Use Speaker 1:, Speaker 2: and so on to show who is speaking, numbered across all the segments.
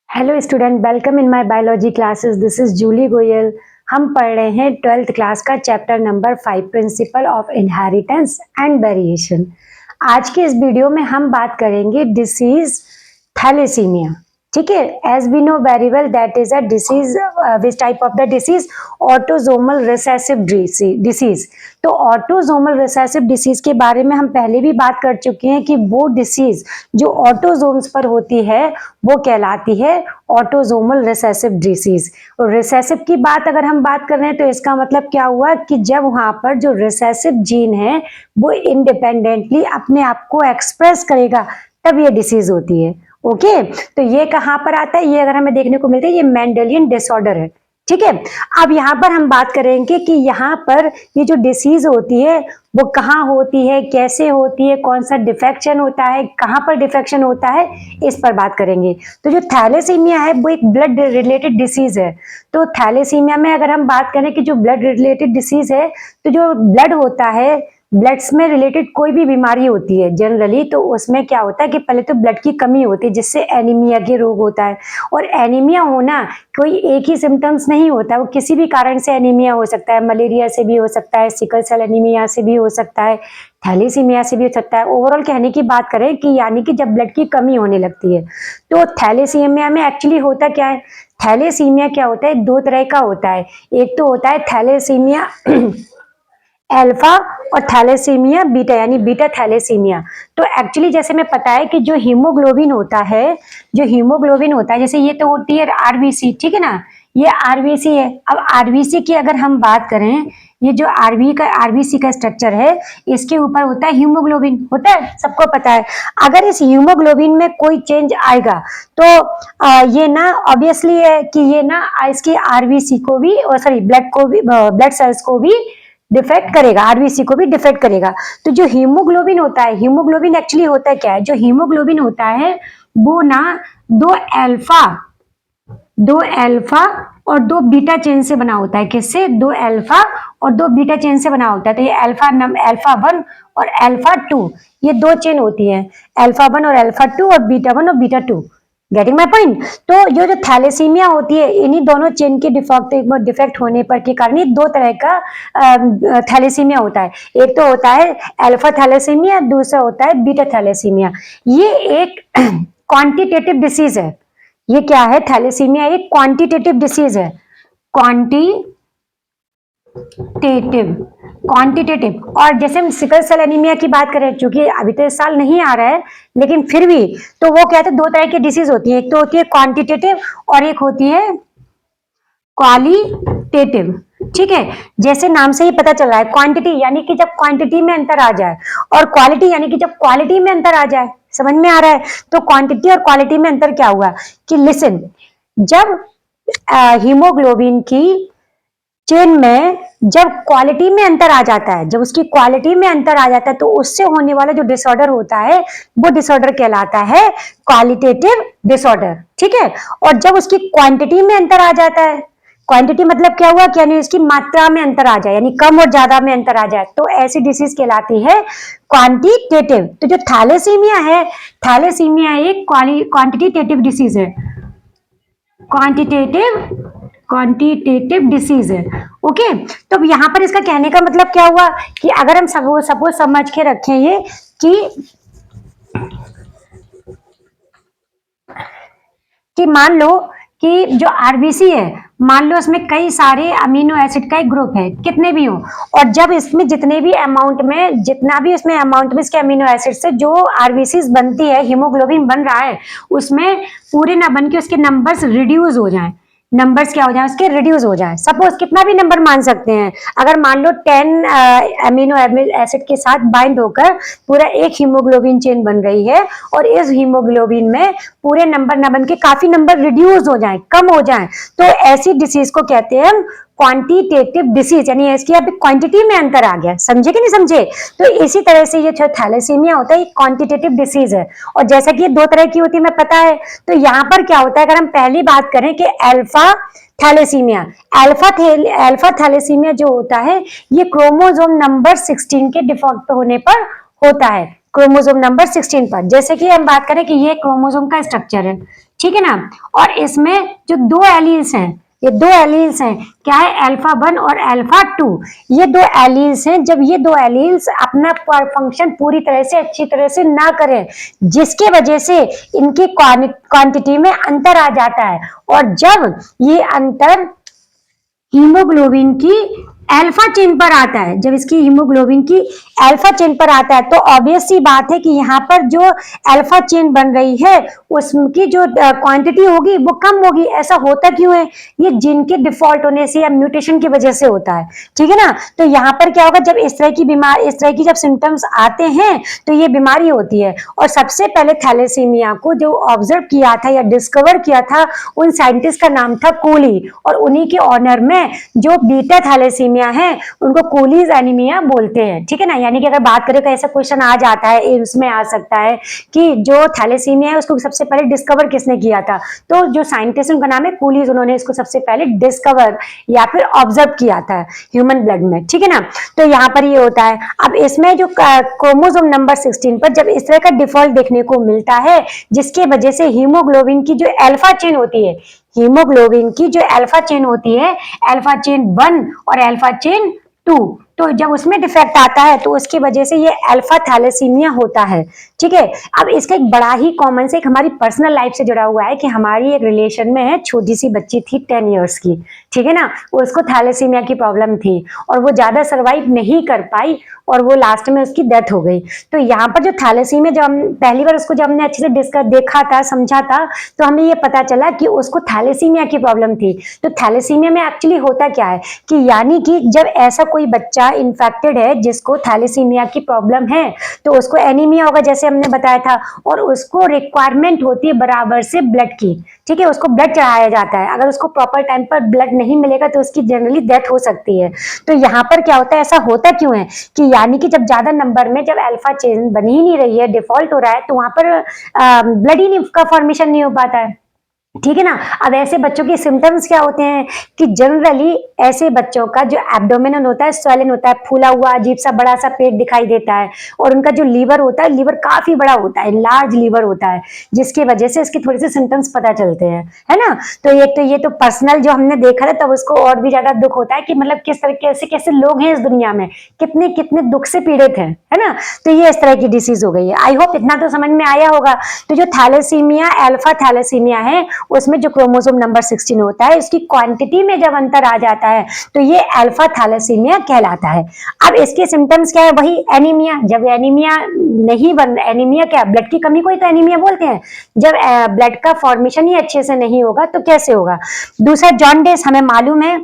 Speaker 1: Hello student, welcome in my biology classes. This is Julie Goel. हम पढ़ रहे हैं 12th क्लास का chapter number 5 principle of inheritance and variation. आज के इस वीडियो में हम बात करेंगे डिसीज थैलेसीमिया। ठीक है, as we know very well that is a disease, which type of the disease? Autosomal recessive disease. तो ऑटोसोमल रिसेसिव डिसीज के बारे में हम पहले भी बात कर चुके हैं कि वो डिसीज जो ऑटोसोम्स पर होती है वो कहलाती है ऑटोसोमल रिसेसिव डिसीज। और रिसेसिव की बात अगर हम बात कर रहे हैं तो इसका मतलब क्या हुआ कि जब वहां पर जो रिसेसिव जीन है वो इंडिपेंडेंटली अपने आप को एक्सप्रेस करेगा तब ये डिसीज होती है। ओके, तो ये कहां पर आता है? ये अगर हमें देखने को मिलता है, ये मेंडेलियन डिसऑर्डर है। ठीक है, अब यहाँ पर हम बात करेंगे कि यहाँ पर ये जो डिसीज होती है वो कहाँ होती है, कैसे होती है, कौन सा डिफेक्शन होता है, कहाँ पर डिफेक्शन होता है, इस पर बात करेंगे। तो जो थैलेसीमिया है वो एक ब्लड रिलेटेड डिसीज है। तो थैलेसीमिया में अगर हम बात करें कि जो ब्लड रिलेटेड डिसीज है, तो जो ब्लड होता है, ब्लड्स में रिलेटेड कोई भी बीमारी होती है जनरली, तो उसमें क्या होता है कि पहले तो ब्लड की कमी होती है जिससे एनीमिया के रोग होता है। और एनीमिया होना कोई एक ही सिम्टम्स नहीं होता, वो किसी भी कारण से एनीमिया हो सकता है। मलेरिया से भी हो सकता है, सिकल सेल एनीमिया से भी हो सकता है, थैलेसीमिया से भी हो सकता है। ओवरऑल कहने की बात करें कि यानी कि जब ब्लड की कमी होने लगती है, तो थैलेसीमिया में एक्चुअली होता क्या है? थैलेसीमिया क्या होता है? दो तरह का होता है। एक तो होता है थैलेसीमिया अल्फा और थैलेसीमिया बीटा, यानी बीटा थैलेसीमिया। तो एक्चुअली जैसे मैं पता है कि जो हीमोग्लोबिन होता है, जैसे ये तो होती है आरबीसी, ठीक है ना, ये आरबीसी है। अब आरबीसी की अगर हम बात करें, ये जो आरबीसी का स्ट्रक्चर है, इसके ऊपर होता है हीमोग्लोबिन, होता है, सबको पता है। अगर इस हीमोग्लोबिन में कोई चेंज आएगा तो ये ना ऑब्वियसली है कि ये ना इसकी आरबीसी को भी, सॉरी ब्लड को भी, ब्लड सेल्स को भी डिफेक्ट करेगा, आरबीसी को भी डिफेक्ट करेगा। तो जो हीमोग्लोबिन होता है, हीमोग्लोबिन एक्चुअली होता है क्या है? जो हीमोग्लोबिन होता है वो ना दो अल्फा और दो बीटा चेन से बना होता है। किससे? दो अल्फा और दो बीटा चेन से बना होता है। तो ये अल्फा 1 और अल्फा 2, ये दो चेन होती है, अल्फा 1 और अल्फा 2 और बीटा 1 और बीटा 2। Getting my point? तो जो थैलेसीमिया होती है, इन्हीं दोनों चेन के डिफेक्ट होने पर के कारण ये दो तरह का थैलेसीमिया होता है। एक तो होता है अल्फा थैलेसीमिया, दूसरा होता है बीटा थैलेसीमिया। ये एक क्वांटिटेटिव डिसीज है। ये क्या है? थैलेसीमिया एक क्वांटिटेटिव डिसीज है। क्वांटिटेटिव। और जैसे हम सिकल सेल एनीमिया की बात करें, चूंकि अभी तो इस साल नहीं आ रहा है, लेकिन फिर भी तो वो कहते हैं दो तरह की डिसीज होती है। एक तो होती है क्वांटिटेटिव और एक होती है क्वालिटेटिव। ठीक है, जैसे नाम से ही पता चल रहा है, क्वांटिटी यानी कि जब क्वांटिटी में अंतर आ जाए, और क्वालिटी यानी कि जब क्वालिटी में अंतर आ जाए। समझ में आ रहा है? तो क्वांटिटी और क्वालिटी में अंतर क्या हुआ कि लिसन, जब हीमोग्लोबिन की चेन में जब क्वालिटी में अंतर आ जाता है, जब उसकी क्वालिटी में अंतर आ जाता है, तो उससे होने वाला जो डिसऑर्डर होता है वो डिसऑर्डर कहलाता है क्वालिटेटिव डिसऑर्डर। ठीक है, और जब उसकी क्वांटिटी में अंतर आ जाता है, क्वांटिटी मतलब क्या हुआ कि यानी इसकी मात्रा में अंतर आ जाए, यानी कम और ज्यादा में अंतर आ जाए, तो ऐसी डिसीज कहलाती है क्वांटिटेटिव। तो जो थैलेसीमिया है, थैलेसीमिया एक क्वांटिटेटिव डिसीज है, क्वांटिटेटिव डिसीज है। ओके, तो यहाँ पर इसका कहने का मतलब क्या हुआ कि अगर हम सपोज समझ के रखें ये कि मान लो कि जो आरबीसी है, मान लो इसमें कई सारे अमीनो एसिड का एक ग्रुप है, कितने भी हो, और जब इसमें जितना भी अमाउंट में इसके अमीनो एसिड से जो आरबीसी बनती है, हीमोग्लोबिन बन रहा है, उसमें पूरे ना बन के उसके नंबर्स रिड्यूस हो जाएं। नंबर्स क्या हो जाए? उसके रिड्यूस हो जाए। सपोज कितना भी नंबर मान सकते हैं, अगर मान लो 10 अमीनो एसिड के साथ बाइंड होकर पूरा एक हीमोग्लोबिन चेन बन रही है, और इस हीमोग्लोबिन में पूरे नंबर न बन के काफी नंबर रिड्यूस हो जाए, कम हो जाए, तो ऐसी डिसीज को कहते हैं हम क्वांटिटेटिव डिसीज, यानी इसकी अब क्वांटिटी में अंतर आ गया। समझे कि नहीं समझे? तो इसी तरह से ये जो थैलेसीमिया होता है, क्वांटिटेटिव डिसीज है। और जैसा कि ये दो तरह की होती है, मैं पता है, तो यहाँ पर क्या होता है, अगर हम पहली बात करें कि अल्फा थैलेसीमिया, अल्फा थैलेसीमिया जो होता है, ये क्रोमोसोम नंबर 16 के डिफेक्ट होने पर होता है, क्रोमोसोम नंबर 16 पर। जैसे कि हम बात करें कि ये क्रोमोसोम का स्ट्रक्चर है, ठीक है ना। और इसमें जो दो एलील्स हैं, ये दो एलील्स हैं, क्या है, अल्फा 1 और अल्फा 2, ये दो एलील्स हैं। जब ये दो एलील्स अपना फंक्शन पूरी तरह से अच्छी तरह से ना करें, जिसके वजह से इनकी क्वांटिटी में अंतर आ जाता है, और जब ये अंतर हीमोग्लोबिन की अल्फा चेन पर आता है, जब इसकी हीमोग्लोबिन की अल्फा चेन पर आता है, तो ऑब्वियस सी बात है कि यहाँ पर जो अल्फा चेन बन रही है उसकी जो क्वांटिटी होगी वो कम होगी। ऐसा होता क्यों है? ये जीन के डिफॉल्ट होने से या म्यूटेशन की वजह से होता है, ठीक है ना। तो यहाँ पर क्या होगा, जब इस तरह की बीमारी, इस तरह की जब सिम्टम्स आते हैं तो ये बीमारी होती है। और सबसे पहले थैलेसीमिया को जो ऑब्जर्व किया था या डिस्कवर किया था, उन साइंटिस्ट का नाम था कोली, और उन्हीं के ऑनर में जो बीटा थैलेसीमिया है उनको कोलीज एनीमिया बोलते हैं, ठीक है ना। यानी कि अगर बात करें तो ऐसा क्वेश्चन आ जाता है, इसमें आ सकता है कि जो थैलेसीमिया है उसको सबसे पहले डिस्कवर किसने किया था, तो जो साइंटिस्ट उनका नाम है कोलीज, उन्होंने इसको सबसे पहले डिस्कवर या फिर ऑब्जर्व किया था ह्यूमन ब्लड में, ठीक है ना। तो यहाँ पर ये होता है। अब इसमें जो क्रोमोसोम नंबर 16 पर जब इस तरह का डिफॉल्ट देखने को मिलता है, जिसके वजह से हीमोग्लोबिन की जो अल्फा चेन होती है, हीमोग्लोबिन की जो अल्फा चेन होती है, अल्फा चेन 1 और अल्फा चेन 2, तो जब उसमें डिफेक्ट आता है तो उसकी वजह से ये अल्फा थैलेसीमिया होता है, ठीक है। अब इसका एक बड़ा ही कॉमन से एक हमारी पर्सनल लाइफ से जुड़ा हुआ है कि हमारी एक रिलेशन में है, छोटी सी बच्ची थी 10 इयर्स की, ठीक है ना। उसको थैलेसीमिया की प्रॉब्लम थी और वो ज्यादा सर्वाइव नहीं कर पाई और वो लास्ट में उसकी डेथ हो गई। तो यहाँ पर जो थैलेसीमिया, जब हम पहली बार उसको, जब हमने अच्छे से डिस्कस देखा था, समझा था, तो हमें ये पता चला कि उसको थैलेसीमिया की प्रॉब्लम थी। तो थैलेसीमिया में एक्चुअली होता क्या है कि यानी कि जब ऐसा कोई बच्चा इन्फेक्टेड है जिसको थैलेसीमिया की प्रॉब्लम है, तो उसको एनीमिया होगा जैसे हमने बताया था, और उसको रिक्वायरमेंट होती है बराबर से ब्लड की, ठीक है। उसको ब्लड चढ़ाया जाता है, अगर उसको प्रॉपर टाइम पर ब्लड नहीं मिलेगा तो उसकी जनरली डेथ हो सकती है। तो यहाँ पर क्या होता है, ऐसा होता क्यों है कि यानी कि जब ज्यादा नंबर में जब अल्फा चेन बन ही नहीं रही है, डिफॉल्ट हो रहा है, तो वहां पर ब्लड ही का फॉर्मेशन नहीं हो पाता है, ठीक है ना। अब ऐसे बच्चों के सिम्टम्स क्या होते हैं कि जनरली ऐसे बच्चों का जो एब्डोमिनल होता है, स्वेलन होता है, फूला हुआ अजीब सा बड़ा सा पेट दिखाई देता है, और उनका जो लीवर होता है, लीवर काफी बड़ा होता है, लार्ज लीवर होता है, जिसकी वजह से इसके थोड़े से सिम्टम्स पता चलते हैं, है ना। तो ये तो पर्सनल जो हमने देखा था, तब उसको और भी ज्यादा दुख होता है कि मतलब किस तरह कैसे कैसे लोग हैं इस दुनिया में, कितने कितने दुख से पीड़ित हैं, है ना। तो ये इस तरह की डिसीज हो गई है। आई होप इतना तो समझ में आया होगा। तो जो थैलेसीमिया, अल्फा थैलेसीमिया है, उसमें जो क्रोमोसोम नंबर 16 होता है, इसकी क्वांटिटी में जब अंतर आ जाता है तो ये अल्फा थैलेसीमिया कहलाता है। अब इसके सिम्टम्स क्या है, वही एनीमिया। जब एनीमिया नहीं बन, एनीमिया क्या, ब्लड की कमी को ही तो एनीमिया बोलते हैं। जब ब्लड का फॉर्मेशन ही अच्छे से नहीं होगा तो कैसे होगा। दूसरा जॉन्डिस, हमें मालूम है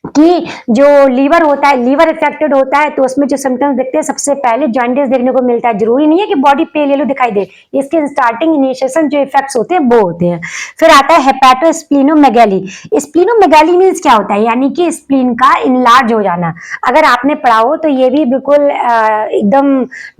Speaker 1: कि जो लीवर होता है, लीवर इफेक्टेड होता है, तो उसमें जो सिम्टम्स दिखते हैं, सबसे पहले जॉन्डिस देखने को मिलता है। जरूरी नहीं है कि बॉडी पेल येलो दिखाई दे, इसके स्टार्टिंग इनिशिएशन जो इफेक्ट्स होते हैं वो होते हैं। फिर आता है हेपेटोस्प्लीनोमेगाली। स्प्लीनोमेगाली मींस क्या होता है, यानी कि स्प्लीन का इनलार्ज हो जाना। अगर आपने पढ़ा हो तो ये भी बिल्कुल एकदम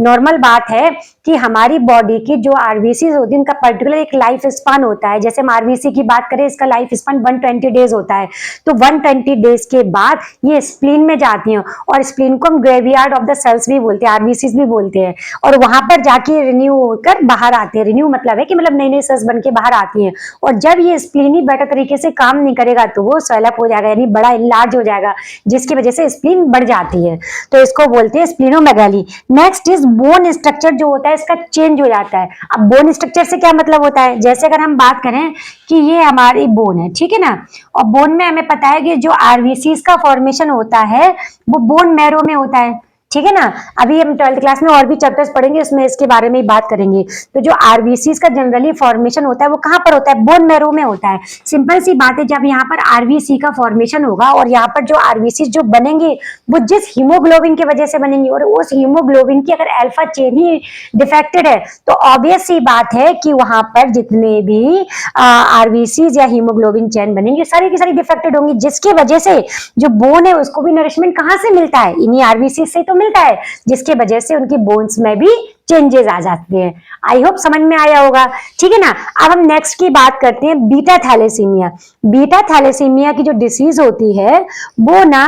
Speaker 1: नॉर्मल बात है कि हमारी बॉडी की जो आरबीसी होती है उनका पर्टिकुलर एक लाइफ स्पान होता है। जैसे हम आरबीसी की बात करें, इसका लाइफ स्पान 120 डेज होता है। तो 120 डेज के बाद ये स्प्लीन में जाती हैं, और स्प्लीन को हम ग्रेवयार्ड ऑफ द सेल्स भी बोलते हैं, आरबीसीज भी बोलते हैं, और वहां पर जाके रिन्यू होकर बाहर आते हैं। रिन्यू मतलब है कि मतलब नई नई सेल्स बन के बाहर आती हैं, और जब ये स्प्लीन ही बेटर तरीके से काम नहीं करेगा तो वो स्वेलअप हो जाएगा, यानी बड़ा इनलार्ज हो जाएगा, जिसकी वजह से स्प्लीन बढ़ जाती है। तो इसको बोलते हैं splenomegaly. Next is bone structure जो होता है इसका चेंज हो जाता है। अब बोन स्ट्रक्चर से क्या मतलब होता है, जैसे अगर हम बात करें कि ये हमारी बोन है, ठीक है ना, और बोन में हमें पता है कि जो आरबीसी का फॉर्मेशन होता है वो बोन मैरो में होता है, ठीक है ना। अभी हम 12th क्लास में और भी चैप्टर्स पढ़ेंगे, उसमें इसके बारे में ही बात करेंगे। तो जो आरबीसी का जनरली फॉर्मेशन होता है वो कहाँ पर होता है, बोन मैरो में होता है। सिंपल सी बात है, जब यहाँ पर आरबीसी का फॉर्मेशन होगा और यहाँ पर जो आरबीसी जो बनेंगे वो जिस हीमोग्लोबिन की वजह से बनेंगे, और उस हीमोग्लोबिन की अगर अल्फा चेन ही डिफेक्टेड है तो ऑब्वियस सी बात है कि वहां पर जितने भी आरबीसी या हीमोग्लोबिन चेन बनेंगे सारी की सारी डिफेक्टेड होंगी, जिसकी वजह से जो बोन है उसको भी नरिशमेंट कहाँ से मिलता है, इन्हीं आरबीसी से तो मिलता है, जिसके वजह से उनकी बोन्स में भी चेंजेस आ जाते हैं। आई होप समझ में आया होगा, ठीक है ना। अब हम नेक्स्ट की बात करते हैं बीटा थैलेसीमिया। बीटा थैलेसीमिया की जो डिसीज होती है वो ना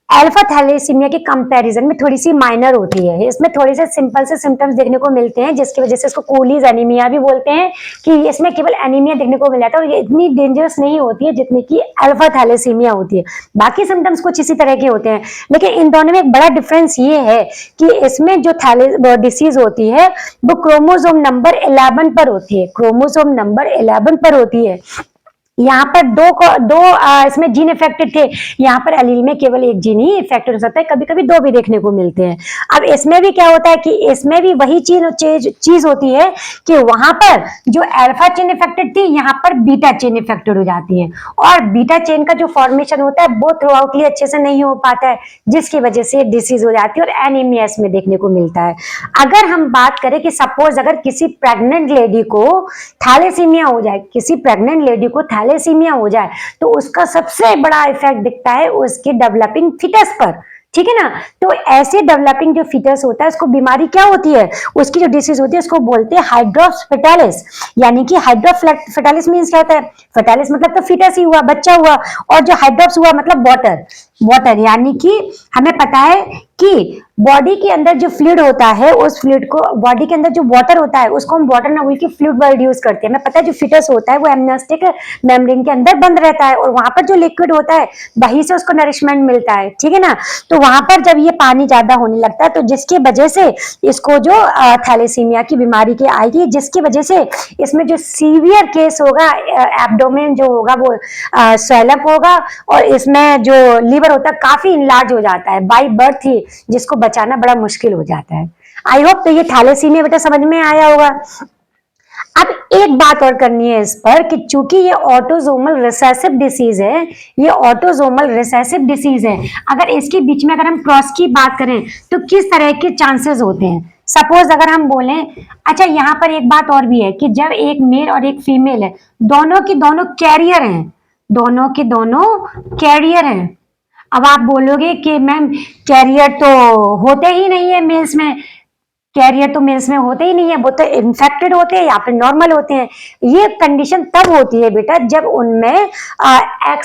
Speaker 1: अल्फा थैलेसीमिया के कंपैरिजन में थोड़ी सी माइनर होती है। इसमें थोड़े से सिंपल से सिम्टम्स देखने को मिलते हैं, जिसकी वजह से इसको कूलीज एनीमिया भी बोलते हैं, कि इसमें केवल एनीमिया देखने को मिल जाता है और ये इतनी डेंजरस नहीं होती है जितनी कि अल्फा थैलेसीमिया होती है। बाकी सिम्टम्स कुछ इसी तरह के होते हैं, लेकिन इन दोनों में एक बड़ा डिफरेंस ये है कि इसमें जो डिसीज होती है वो क्रोमोसोम नंबर 11 पर होती है, क्रोमोसोम नंबर 11 पर होती है। यहाँ पर इसमें जीन इफेक्टेड थे, यहाँ पर एलील में केवल एक जीन ही इफेक्टेड हो सकता है, कभी कभी दो भी देखने को मिलते हैं। अब इसमें भी क्या होता है कि इसमें भी वही चीज होती है कि वहां पर जो अल्फा चेन इफेक्टेड थी, यहाँ पर बीटा चेन इफेक्टेड हो जाती है, और बीटा चेन का जो फॉर्मेशन होता है वो थ्रू आउटली अच्छे से नहीं हो पाता है, जिसकी वजह से डिसीज हो जाती है और एनीमिया इसमें देखने को मिलता है। अगर हम बात करें कि सपोज अगर किसी प्रेग्नेंट लेडी को थैलेसीमिया हो जाए, किसी प्रेग्नेंट लेडी को थैलेसीमिया हो जाए, तो उसका सबसे बड़ा इफेक्ट दिखता है उसके डेवलपिंग फीटस पर, ठीक है ना। तो ऐसे डेवलपिंग जो फीटस होता है उसको बीमारी क्या होती है, उसकी जो डिसीज होती है उसको बोलते हैं हाइड्रोप्स फेटालिस। यानी कि हाइड्रोप्स फेटालिस मींस क्या होता है, फेटालिस मतलब तो फीटस ही हुआ, बच्चा हुआ, और जो हाइड्रोप्स हुआ मतलब वाटर, वाटर यानी कि हमें पता है कि बॉडी के अंदर जो फ्लूइड होता है, उस फ्लूइड को, बॉडी के अंदर जो वाटर होता है उसको हम वाटर ना बोल के फ्लूइड वर्ड यूज करते हैं। हमें पता है जो फीटस होता है वो एमनिस्टिक मेम्ब्रेन के अंदर बंद रहता है और वहां पर जो लिक्विड होता है वहीं से उसको नरिशमेंट मिलता है, ठीक है ना। तो वहां पर जब ये पानी ज्यादा होने लगता है तो जिसकी वजह से इसको जो थैलेसीमिया की बीमारी की आएगी, जिसकी वजह से इसमें जो सीवियर केस होगा, एब्डोमेन जो होगा वो स्वेलअप होगा, और इसमें जो लीवर होता है काफी इनलार्ज हो जाता है बाई बर्थ ही, जिसको बचाना बड़ा मुश्किल हो जाता है। आई होप तो ये थैलेसीमिया बेटा समझ में आया होगा। अब एक बात और करनी है इस पर कि चूंकि ये ऑटोसोमल रिसेसिव डिसीज है, ये ऑटोसोमल रिसेसिव डिसीज है, अगर इसके बीच में अगर हम क्रॉस की बात करें तो किस तरह के चांसेस होते हैं। सपोज अगर हम बोलें, अच्छा यहाँ पर एक बात और भी है कि जब एक मेल और एक फीमेल है, दोनों की दोनों कैरियर हैं, दोनों के दोनों कैरियर हैं। अब आप बोलोगे कि मैम कैरियर तो होते ही नहीं है मेल्स में, कैरियर तो मेल्स में होते ही नहीं है, वो तो इन्फेक्टेड होते हैं या फिर नॉर्मल होते हैं। ये कंडीशन तब होती है बेटा जब उनमें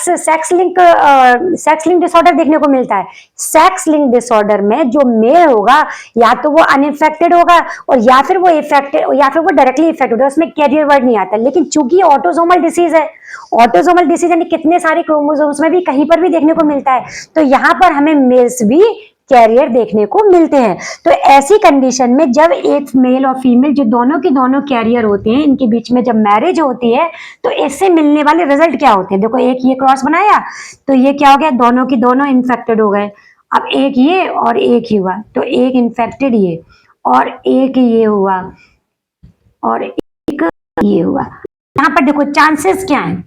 Speaker 1: सेक्स लिंक डिसऑर्डर देखने को मिलता है। सेक्स लिंक डिसऑर्डर में जो मेल होगा या तो वो अनइफेक्टेड होगा और या फिर वो इफेक्टेड, या फिर वो डायरेक्टली इफेक्टेड होगा, उसमें कैरियर वर्ड नहीं आता। लेकिन चूंकि ऑटोसोमल डिसीज है, ऑटोसोमल डिसीज यानी कितने सारे क्रोमोसोम्स में भी कहीं पर भी देखने को मिलता है, तो यहाँ पर हमें मेल्स भी कैरियर देखने को मिलते हैं। तो ऐसी कंडीशन में जब एक मेल और फीमेल जो दोनों के दोनों कैरियर होते हैं, इनके बीच में जब मैरिज होती है तो इससे मिलने वाले रिजल्ट क्या होते हैं। देखो एक ये क्रॉस बनाया तो ये क्या हो गया, दोनों की दोनों इन्फेक्टेड हो गए। अब एक ये और एक ही हुआ, तो एक इन्फेक्टेड ये और एक ये हुआ और एक ये हुआ। यहाँ पर देखो चांसेस क्या है,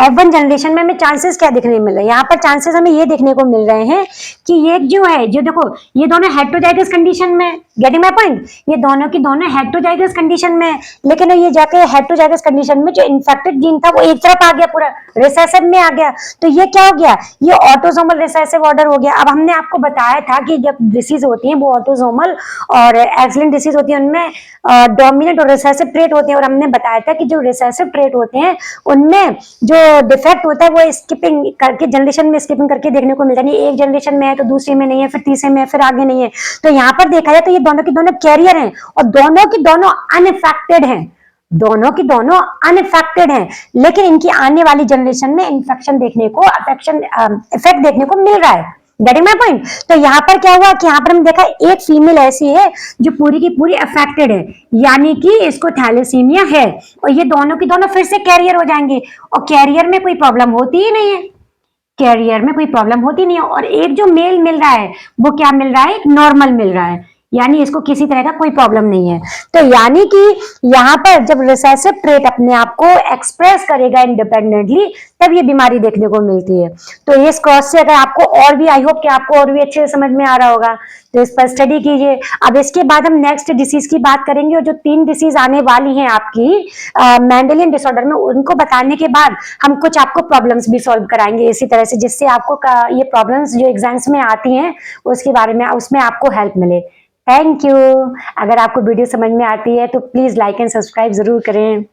Speaker 1: F1 जनरेशन में हमें चांसेस क्या देखने मिल रहे हैं, यहाँ पर चांसेस हमें ये देखने को मिल रहे हैं कि ये जो है, जो देखो ये दोनों हेटेरोजाइगस कंडीशन में, गेटिंग माय पॉइंट, ये दोनों की दोनों हेटेरोजाइगस कंडीशन में, लेकिन ये जाके हेटेरोजाइगस कंडीशन में जो इन्फेक्टेड जीन था वो एक तरफ आ गया, पूरा रिसेसिव में आ गया। तो ये क्या हो गया, ये ऑटोसोमल रिसेसिव ऑर्डर हो गया। अब हमने आपको बताया था कि जब डिसीज होती है वो ऑटोसोमल और एक्सिलेंट डिसीज होती है, उनमें डोमिनेंट और रिसेसिव ट्रेट होते हैं, और हमने बताया था कि जो रिसेसिव ट्रेट होते हैं उनमें जो डिफेक्ट होता है वो स्किपिंग करके, जनरेशन में स्किपिंग करके देखने को मिलता है। एक जनरेशन में है तो दूसरे में नहीं है, फिर तीसरे में है, फिर आगे नहीं है। तो यहाँ पर देखा जाए तो ये दोनों की दोनों कैरियर हैं और दोनों की दोनों अनइफेक्टेड हैं, दोनों की दोनों अनइफेक्टेड हैं, लेकिन इनकी आने वाली जनरेशन में इन्फेक्शन देखने को, इफेक्ट देखने को मिल रहा है। Getting my point. तो यहाँ पर क्या हुआ कि यहाँ पर हम देखा एक फीमेल ऐसी है जो पूरी की पूरी अफेक्टेड है, यानी कि इसको थैलेसीमिया है, और ये दोनों की दोनों फिर से कैरियर हो जाएंगे, और कैरियर में कोई प्रॉब्लम होती ही नहीं है, कैरियर में कोई प्रॉब्लम होती नहीं है। और एक जो मेल मिल रहा है वो क्या मिल रहा है, एक नॉर्मल मिल रहा है, यानी इसको किसी तरह का कोई प्रॉब्लम नहीं है। तो यानी कि यहाँ पर जब रिसेसिव ट्रेट अपने आप को एक्सप्रेस करेगा इंडिपेंडेंटली, तब ये बीमारी देखने को मिलती है। तो इस क्रॉस से अगर आपको और भी, आई होप कि आपको और भी अच्छे से समझ में आ रहा होगा, तो इस पर स्टडी कीजिए। अब इसके बाद हम नेक्स्ट डिसीज की बात करेंगे, और जो 3 डिसीज आने वाली हैं आपकी मेंडेलियन डिसऑर्डर में, उनको बताने के बाद हम कुछ आपको प्रॉब्लम्स भी सॉल्व कराएंगे इसी तरह से, जिससे आपको ये प्रॉब्लम्स जो एग्जाम्स में आती हैं उसके बारे में, उसमें आपको हेल्प मिले। Thank you. अगर आपको वीडियो समझ में आती है तो प्लीज लाइक एंड सब्सक्राइब जरूर करें।